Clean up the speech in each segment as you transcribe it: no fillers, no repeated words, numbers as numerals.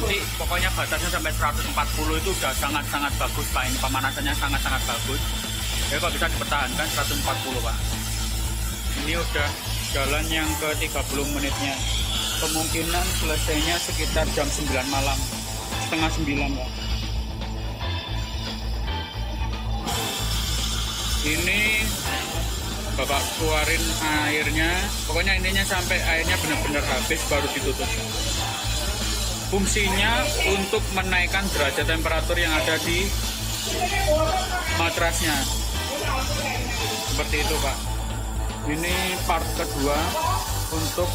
nanti pokoknya batasnya sampai 140 itu udah sangat-sangat bagus Pak. Ini pemanasannya sangat-sangat bagus. Ya kalau bisa dipertahankan 140 Pak. Ini udah jalan yang ke 30 menitnya. Kemungkinan selesainya sekitar jam 9 malam, setengah 9 Pak. Ini Bapak keluarin airnya, pokoknya intinya sampai airnya benar-benar habis baru ditutup. Fungsinya untuk menaikkan derajat temperatur yang ada di matrasnya. Seperti itu Pak. Ini part kedua untuk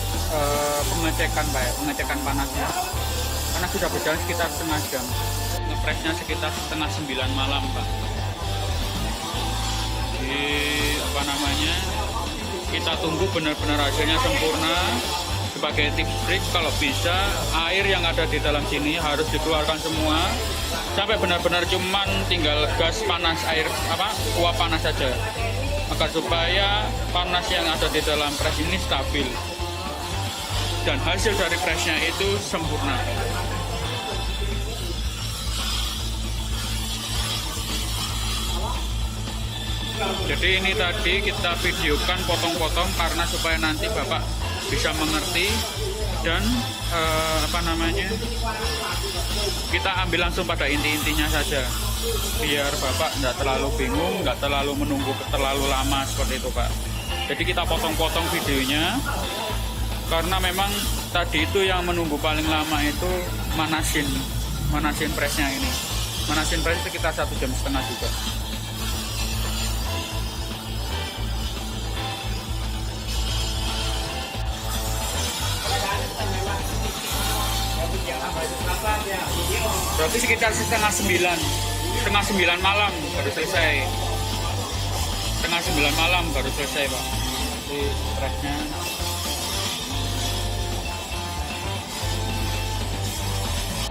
pengecekan Pak ya, pengecekan panasnya. Karena sudah berjalan sekitar setengah jam. Ngepresnya sekitar setengah 9 malam Pak. Kita tunggu benar-benar hasilnya sempurna. Sebagai tips trik, kalau bisa air yang ada di dalam sini harus dikeluarkan semua sampai benar-benar cuman tinggal gas panas air uap panas saja, agar supaya panas yang ada di dalam pres ini stabil dan hasil dari presnya itu sempurna. Jadi ini tadi kita videokan potong-potong karena supaya nanti Bapak bisa mengerti dan kita ambil langsung pada inti-intinya saja biar Bapak nggak terlalu bingung, nggak terlalu menunggu terlalu lama seperti itu Pak. Jadi kita potong-potong videonya karena memang tadi itu yang menunggu paling lama itu manasin presnya ini. Manasin pres sekitar 1,5 jam juga. Berarti sekitar setengah 9 malam baru selesai. Setengah 9 malam baru selesai Pak. Jadi presnya.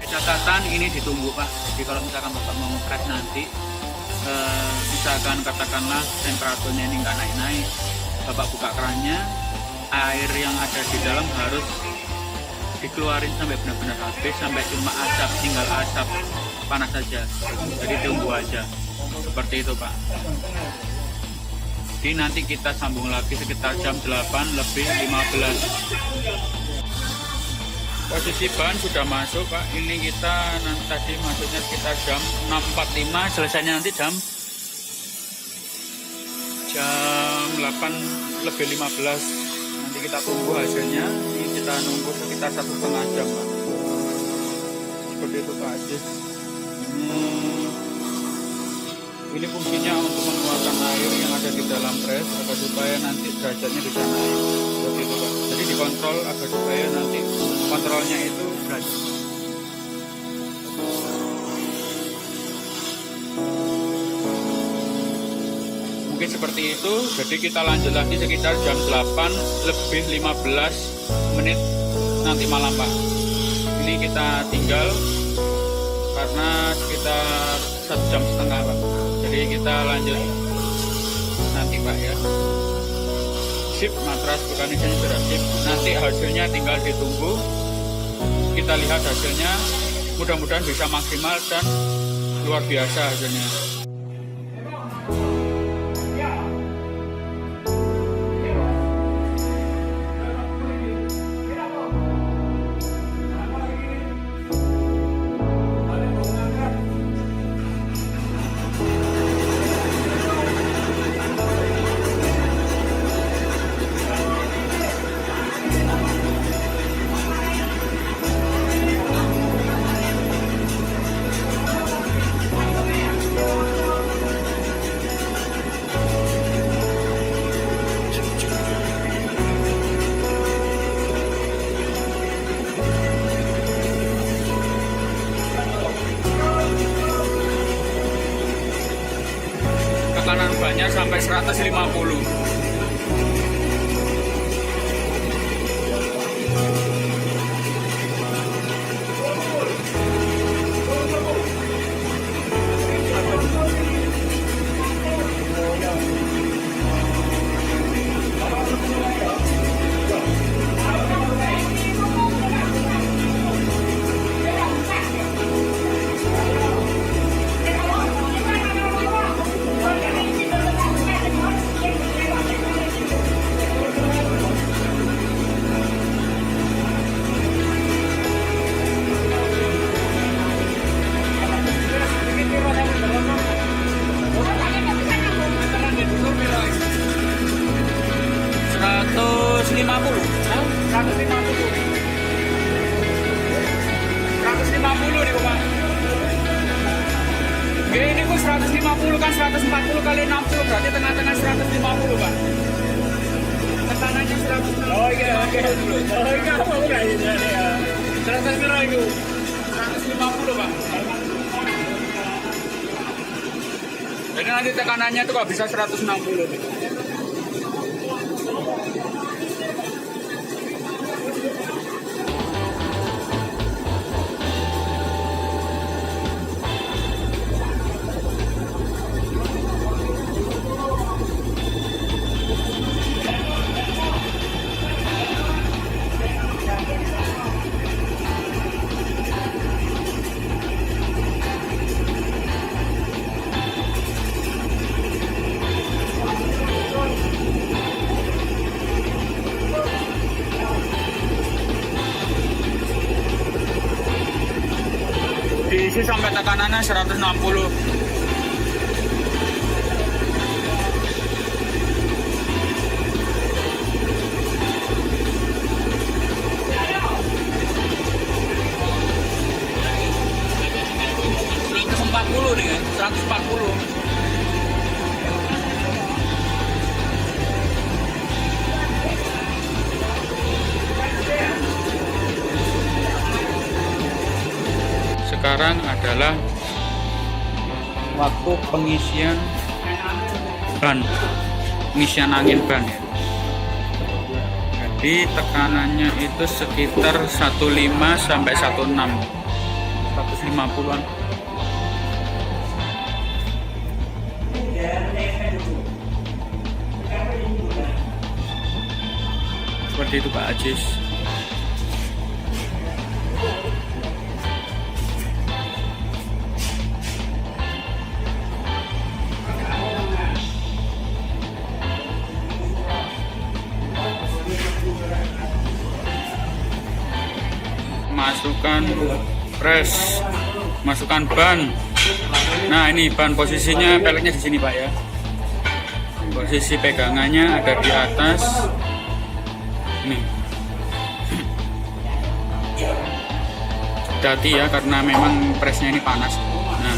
Catatan ini ditunggu Pak. Jadi kalau misalkan Bapak mau ngepres nanti, misalkan katakanlah temperaturnya ini nggak naik-naik, Bapak buka kerannya, air yang ada di dalam harus dikeluarin sampai benar-benar habis, sampai cuma asap, tinggal asap panas saja. Jadi tunggu aja seperti itu Pak. Jadi nanti kita sambung lagi sekitar jam 8:15. Posisi bahan sudah masuk Pak. Ini kita nanti tadi masuknya sekitar jam 6.45, selesainya nanti jam 8:15. Nanti kita tunggu hasilnya. Ini kita nunggu sekitar 1,5 jam Pak. Seperti itu Pak Ajis. Ini fungsinya untuk mengeluarkan air yang ada di dalam pres agar supaya nanti derajatnya bisa naik. Seperti itu Pak. Jadi dikontrol agar supaya nanti kontrolnya itu derajat. Mungkin seperti itu. Jadi kita lanjut lagi sekitar jam 8:15 nanti malam Pak. Ini kita tinggal karena sekitar 1,5 jam Pak. Jadi kita lanjut nanti Pak ya. Sip, matras vulkanisnya sudah sip. Nanti hasilnya tinggal ditunggu. Kita lihat hasilnya. Mudah-mudahan bisa maksimal dan luar biasa hasilnya. Tekanan bannya sampai 150. 150. 150 nih Pak. Ini kok 150 kan 140 kali 60 berarti tengah-tengah 150 Pak. Tekanannya 150. Oh iya oke dulu. Oh iya apa udah ya. 100 kilo itu. 150 Pak. Jadi nanti tekanannya tuh kok bisa 160 nih. Diisi sampai tekanannya 160. Nih kan, 140. Sekarang adalah waktu pengisian ban, pengisian angin ban ya. Jadi tekanannya itu sekitar 15 sampai 16, 150-an. Seperti itu Pak Ajis. Masukkan pres, masukkan ban. Nah ini ban posisinya peleknya di sini Pak ya. Posisi pegangannya ada di atas. Nih. Hati-hati ya karena memang presnya ini panas. Nah.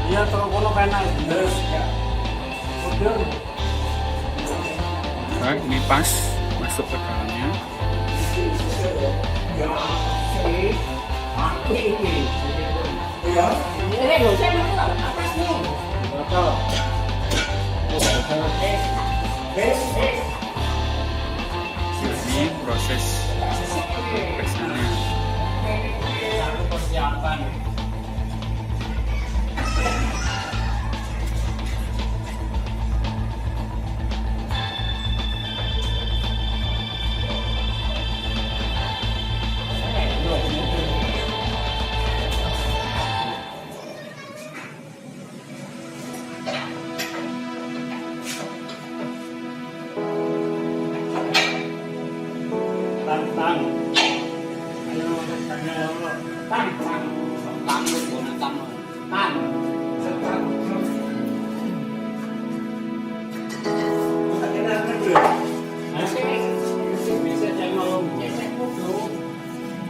Iya terus panas. Nah, ini pas masuk ke dalamnya. Ini proses pesannya.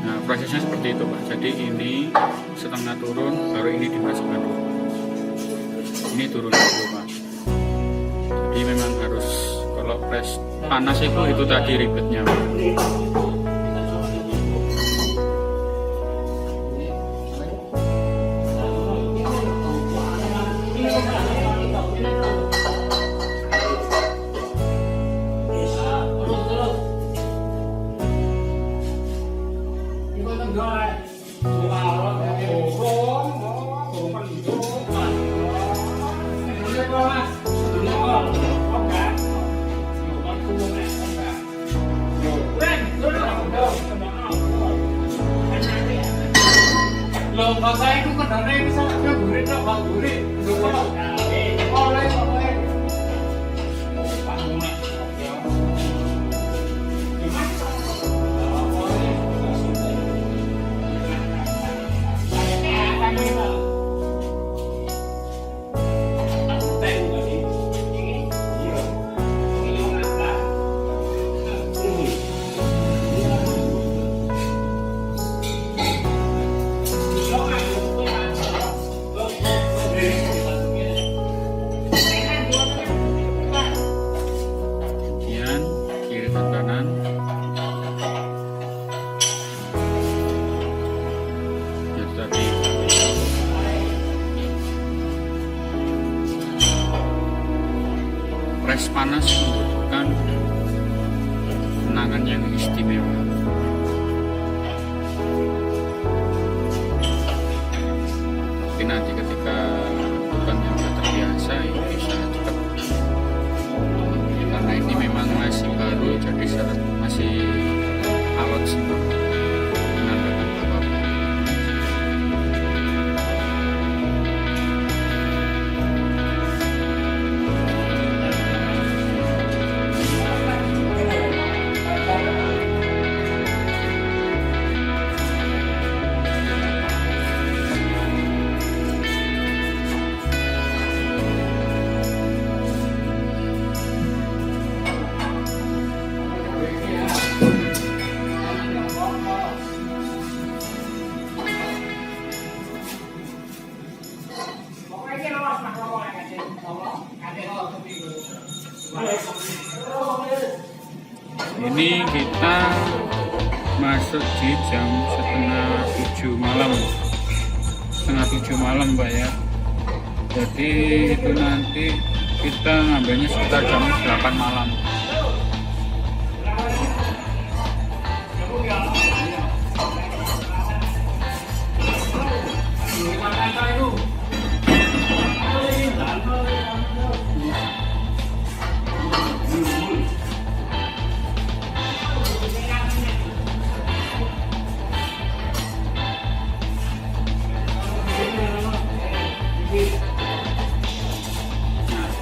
Nah prosesnya seperti itu Pak. Jadi ini setengah turun, baru ini dimasukkan dulu. Ini turun dulu Pak. Jadi memang harus kalau pres panas itu tadi ribetnya Pak. Saya itu kadang-kadang bisa ngeburit, ngeburit, oleh press panas membutuhkan tenangan yang istimewa. Tapi nanti ketika bukan yang sudah terbiasa ya bisa cepat. Karena ini memang masih baru, jadi masih alot semua. Menandakan apa-apa. Ini kita masuk di jam setengah 7 malam Mbak ya. Jadi itu nanti kita ngambilnya sekitar jam 8 malam.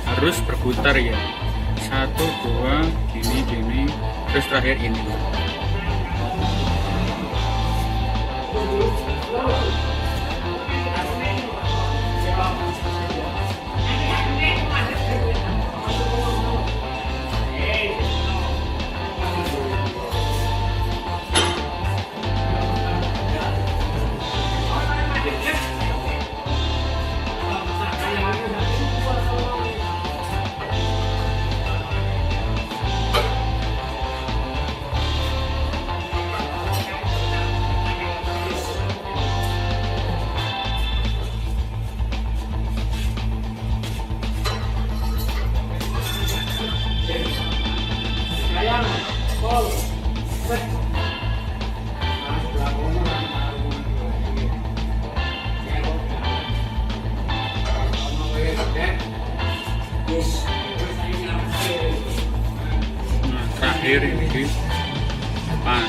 Harus berputar ya, 1, 2 gini terus terakhir ini. Nah, terakhir ini di depan.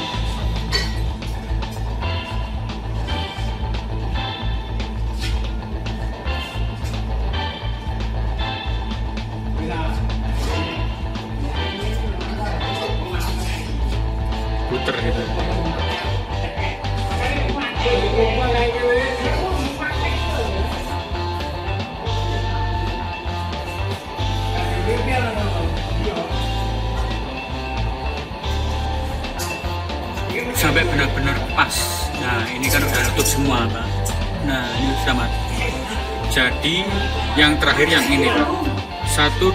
Puter gitu. Sampai benar-benar pas. Nah ini kan udah nutup semua Pak. Nah ini sudah mati. Jadi yang terakhir yang ini Pak. 1, 2,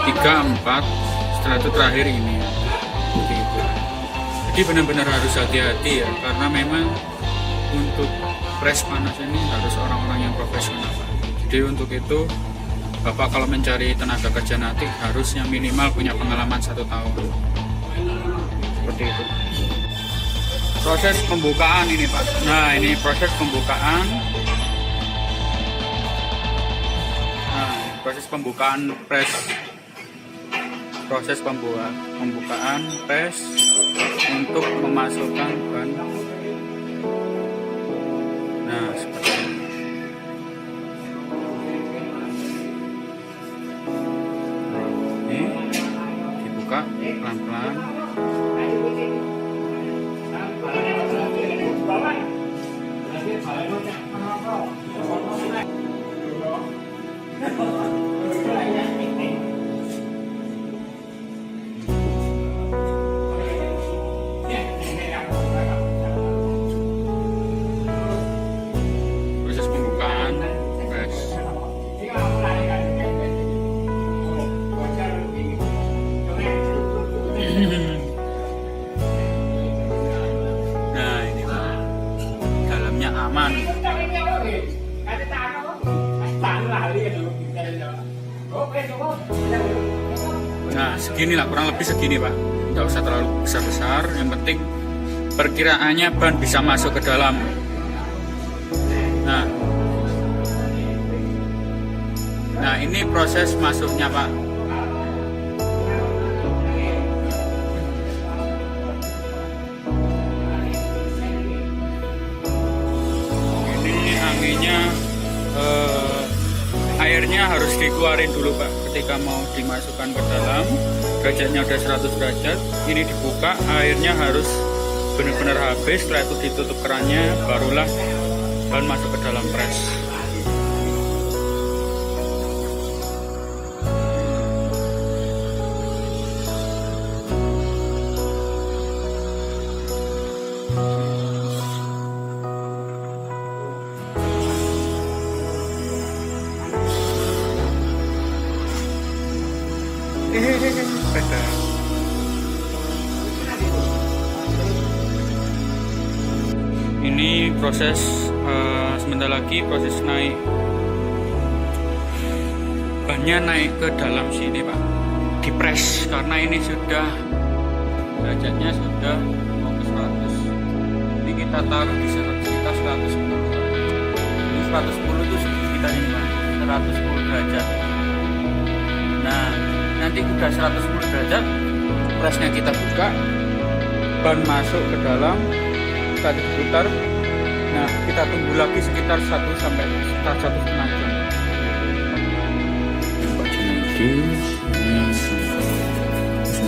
3, 4. Setelah itu terakhir ini. Begitu. Jadi benar-benar harus hati-hati ya, karena memang untuk press panas ini harus orang-orang yang profesional Pak. Jadi untuk itu Bapak kalau mencari tenaga kerja nanti harusnya minimal punya pengalaman 1 tahun. Seperti itu. Proses pembukaan ini Pak. Nah ini proses pembukaan. Nah proses pembukaan press. Proses pembukaan press untuk memasukkan ban. Nah seperti ini. Ini dibuka pelan-pelan. Proses pembukaan press. Nah ini Pak, dalamnya aman. Nah, segini lah, kurang lebih segini Pak. Nggak usah terlalu besar-besar, yang penting perkiraannya ban bisa masuk ke dalam. Nah ini proses masuknya Pak. Ini anginnya, airnya harus dikeluarin dulu Pak. Ketika mau dimasukkan ke dalam, derajatnya udah 100 derajat. Ini dibuka, airnya harus benar-benar habis. Setelah itu ditutup kerannya, barulah ban masuk ke dalam pres. Ini proses sebentar lagi proses naik bannya, naik ke dalam sini Pak, dipres karena ini sudah derajatnya sudah mau ke 100. Ini kita taruh di sekitar 110. Ini 110 itu sekitar ini Pak, 110 derajat. Nah nanti udah 110 derajat, presnya kita buka, ban masuk ke dalam, kita diputar. Nah kita tunggu lagi sekitar 1 sampai 1,5 jam. Pak Junaidi, ini mesin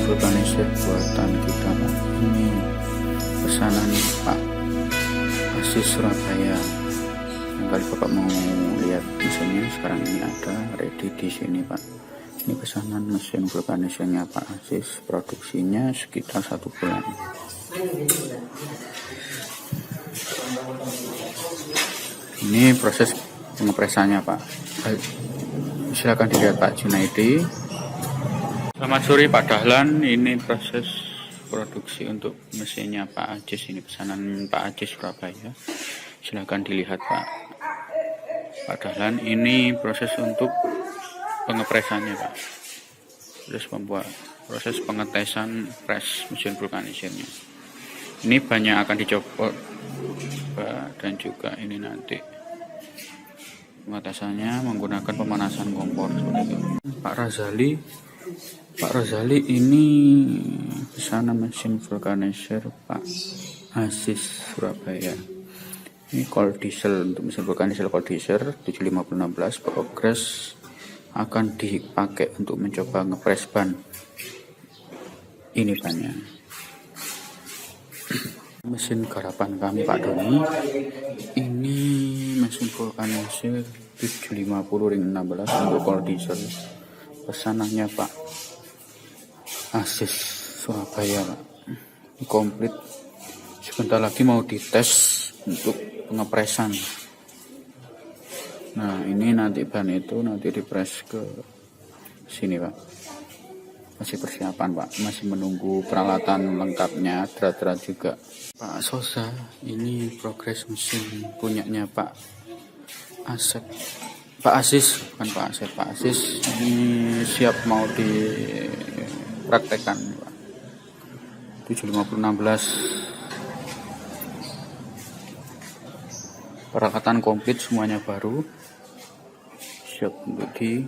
vulkanizer buatan kita Pak. Ini pesanan Pak Aziz Surabaya. Kali Bapak mau lihat mesinnya, sekarang ini ada ready di sini Pak. Ini pesanan mesin vulkanizernya Pak Aziz, produksinya sekitar 1 bulan. Ini proses pengepresannya Pak. Silakan dilihat Pak Junaidi. Selamat sore Pak Dahlan. Ini proses produksi untuk mesinnya Pak Aziz. Ini pesanan Pak Aziz Surabaya. Silakan dilihat Pak Dahlan. Ini proses untuk pengepresannya Pak. Proses pengetesan pres mesin vulkanizernya. Ini banyak akan dicopot Pak, dan juga ini nanti pengetesannya menggunakan pemanasan kompor seperti itu. Pak Razali ini pesanan mesin vulkanizer Pak Aziz Surabaya. Ini cold diesel, untuk mesin vulkanizer cold diesel 7516 progres akan dipakai untuk mencoba ngepres ban. Ini bannya. Mesin garapan kami Pak Doni. Ini mesin vulkanizer 750 ring 16 untuk cold diesel. Pesanannya Pak Aziz Surabaya Pak. Ini komplit. Sebentar lagi mau dites untuk pengepresan. Nah ini nanti ban itu nanti dipres ke sini Pak. Masih persiapan Pak, masih menunggu peralatan lengkapnya, drat-drat juga. Pak Sosa, ini progres mesin punyanya Pak Aziz, bukan Pak Asep, Pak Aziz. Ini siap mau dipraktekkan Pak. 7516. Peralatan komplit semuanya baru, siap untuk diproses.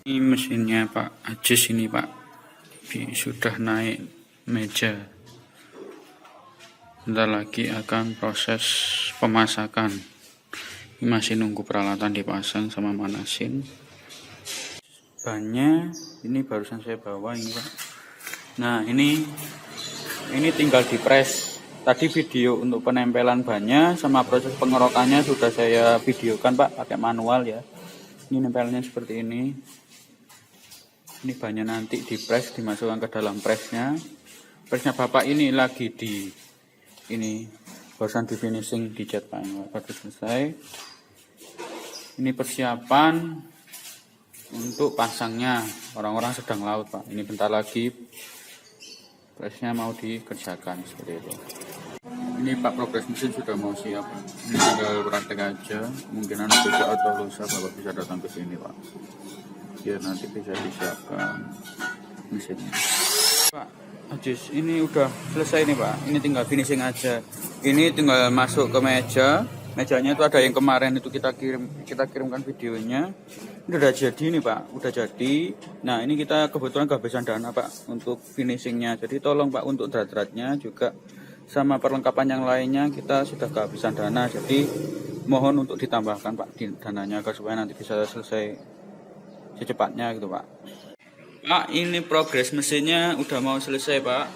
Ini mesinnya Pak Aziz ini Pak, sudah naik meja. Bentar lagi akan proses pemasakan. Ini masih nunggu peralatan dipasang sama manasin. Bannya ini barusan saya bawa ini Pak. Nah ini tinggal dipres. Tadi video untuk penempelan bannya sama proses pengerokannya sudah saya videokan Pak, pakai manual ya. Ini nempelnya seperti ini. Ini bannya nanti dipres, dimasukkan ke dalam presnya. Presnya Bapak ini lagi barusan di finishing, dicat Pak. Baru selesai. Ini persiapan untuk pasangnya. Orang-orang sedang laut Pak. Ini bentar lagi presnya mau dikerjakan seperti itu. Ini Pak, progres mesin sudah mau siap. Ini tinggal praktek aja. Kemungkinan besok atau lusa Bapak bisa datang ke sini Pak, biar nanti bisa disiapkan mesinnya. Pak Ajis, ini udah selesai nih Pak. Ini tinggal finishing aja. Ini tinggal masuk ke meja. Mejanya itu ada yang kemarin itu kita kirimkan videonya. Ini udah jadi nih Pak, udah jadi. Nah ini kita kebetulan kehabisan dana Pak untuk finishingnya. Jadi tolong Pak untuk drat-dratnya juga sama perlengkapan yang lainnya kita sudah kehabisan dana. Jadi mohon untuk ditambahkan Pak di dananya agar supaya nanti bisa selesai secepatnya gitu Pak. Pak, ini progres mesinnya udah mau selesai Pak.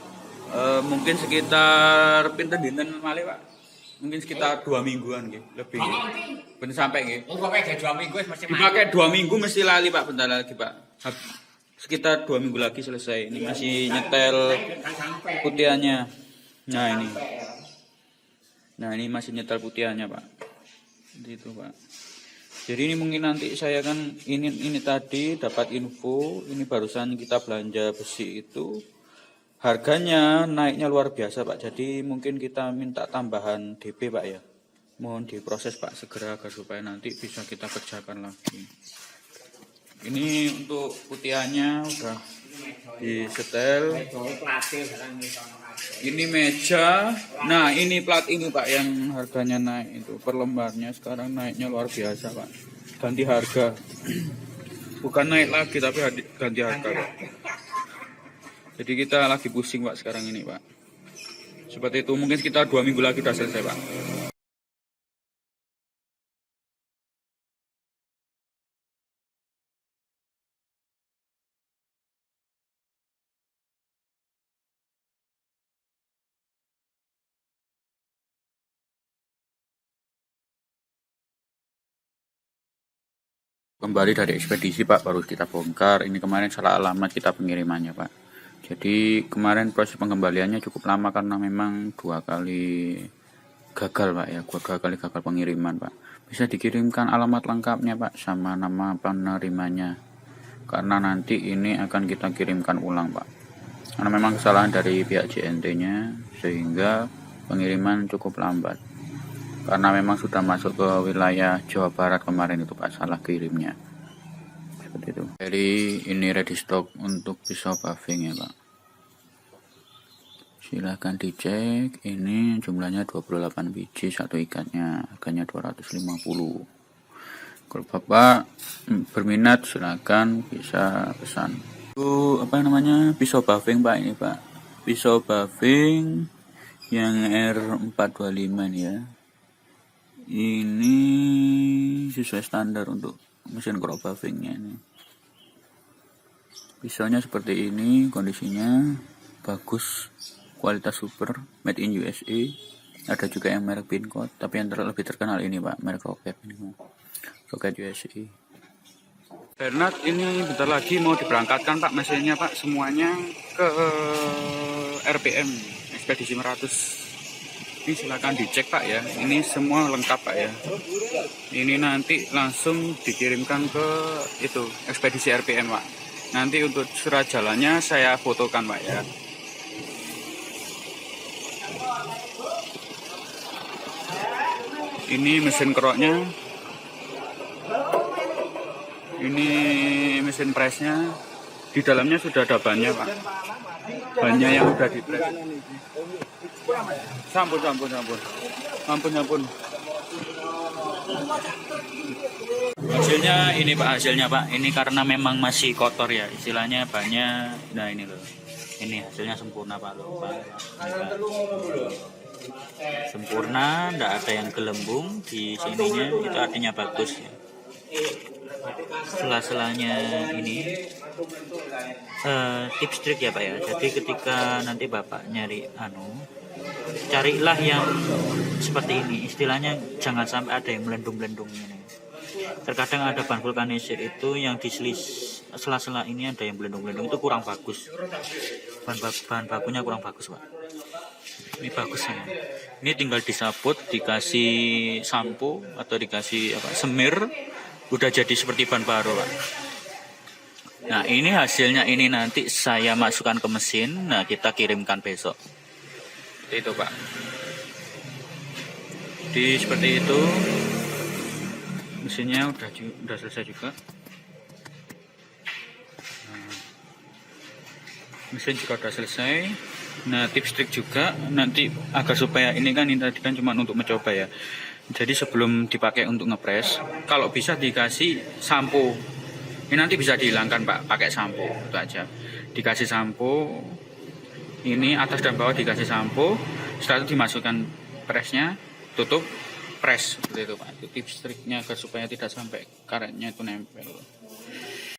Mungkin sekitar pinten dinten malih Pak. Mungkin sekitar 2 mingguan gitu, lebih. Bener sampai gitu. Oh, pakai 2 minggu mesti Dipakai 2 minggu mesti lali Pak, bentar lagi Pak. Sekitar 2 minggu lagi selesai. Ini masih nyetel putiannya. Nah ini masih nyetel putiannya Pak. Gitu Pak. Jadi ini mungkin nanti saya kan ini tadi dapat info, ini barusan kita belanja besi itu harganya naiknya luar biasa Pak. Jadi mungkin kita minta tambahan DP Pak ya. Mohon diproses Pak segera agar supaya nanti bisa kita kerjakan lagi. Ini untuk putiannya udah disetel. Ini meja. Nah ini plat ini Pak yang harganya naik itu. Per lembarnya sekarang naiknya luar biasa Pak. Ganti harga. Bukan naik lagi tapi ganti harga Pak. Jadi kita lagi pusing Pak sekarang ini Pak. Seperti itu, mungkin sekitar 2 minggu lagi sudah selesai Pak. Kembali dari ekspedisi Pak, baru kita bongkar. Ini kemarin salah alamat kita pengirimannya Pak. Jadi kemarin proses pengembaliannya cukup lama karena memang 2 kali gagal Pak ya, 2 kali gagal pengiriman Pak. Bisa dikirimkan alamat lengkapnya Pak sama nama penerimanya. Karena nanti ini akan kita kirimkan ulang Pak. Karena memang kesalahan dari pihak JNT-nya sehingga pengiriman cukup lambat. Karena memang sudah masuk ke wilayah Jawa Barat kemarin itu Pak, salah kirimnya. Seperti itu. Jadi ini ready stock untuk pisau paving ya Pak. Silahkan dicek. Ini jumlahnya 28 biji satu ikatnya, harganya 250. Kalau Bapak berminat silahkan bisa pesan. Itu apa namanya, pisau paving Pak ini Pak. Pisau paving yang R425 ini ya. Ini sesuai standar untuk mesin crop pavingnya ini. Pisaunya seperti ini, kondisinya bagus, kualitas super, made in USA. Ada juga yang merek Pincode, tapi yang lebih terkenal ini Pak, merek Rocket ini, Rocket USA. Bernard ini bentar lagi mau diberangkatkan Pak mesinnya Pak, semuanya ke RPM Ekspedisi 100. Ini silakan dicek Pak ya, ini semua lengkap Pak ya. Ini nanti langsung dikirimkan ke itu ekspedisi RPM Pak. Nanti untuk surat jalannya saya fotokan Pak ya. Ini mesin keroknya, ini mesin presnya, di dalamnya sudah ada bannya Pak. Bannya yang udah di press. Sampun. Hasilnya ini Pak, hasilnya Pak. Ini karena memang masih kotor ya, istilahnya banyak. Nah ini loh, ini hasilnya sempurna Pak loh. Sempurna, tidak ada yang gelembung di sininya, itu artinya bagus ya. Sela-selanya ini tips trik ya Pak ya. Jadi ketika nanti Bapak nyari carilah yang seperti ini, istilahnya jangan sampai ada yang melendung-melendung ini. Terkadang ada bahan vulkanisir itu yang di sela-sela ini ada yang melendung-melendung, itu kurang bagus. Bahan bakunya kurang bagus Pak. Ini bagus ini. Ini tinggal disabut, dikasih sampo atau dikasih semir, udah jadi seperti ban baru Pak. Nah ini hasilnya, ini nanti saya masukkan ke mesin. Nah kita kirimkan besok. Itu Pak. Jadi seperti itu, mesinnya udah selesai juga. Mesin juga udah selesai. Nah, tips trik juga nanti agar supaya ini tadi kan cuma untuk mencoba ya. Jadi sebelum dipakai untuk ngepres, kalau bisa dikasih sampo. Ini nanti bisa dihilangkan Pak, pakai sampo itu aja. Dikasih sampo, ini atas dan bawah dikasih sampo. Setelah itu dimasukkan presnya, tutup, press seperti itu Pak. Itu tips triknya agar supaya tidak sampai karetnya itu nempel.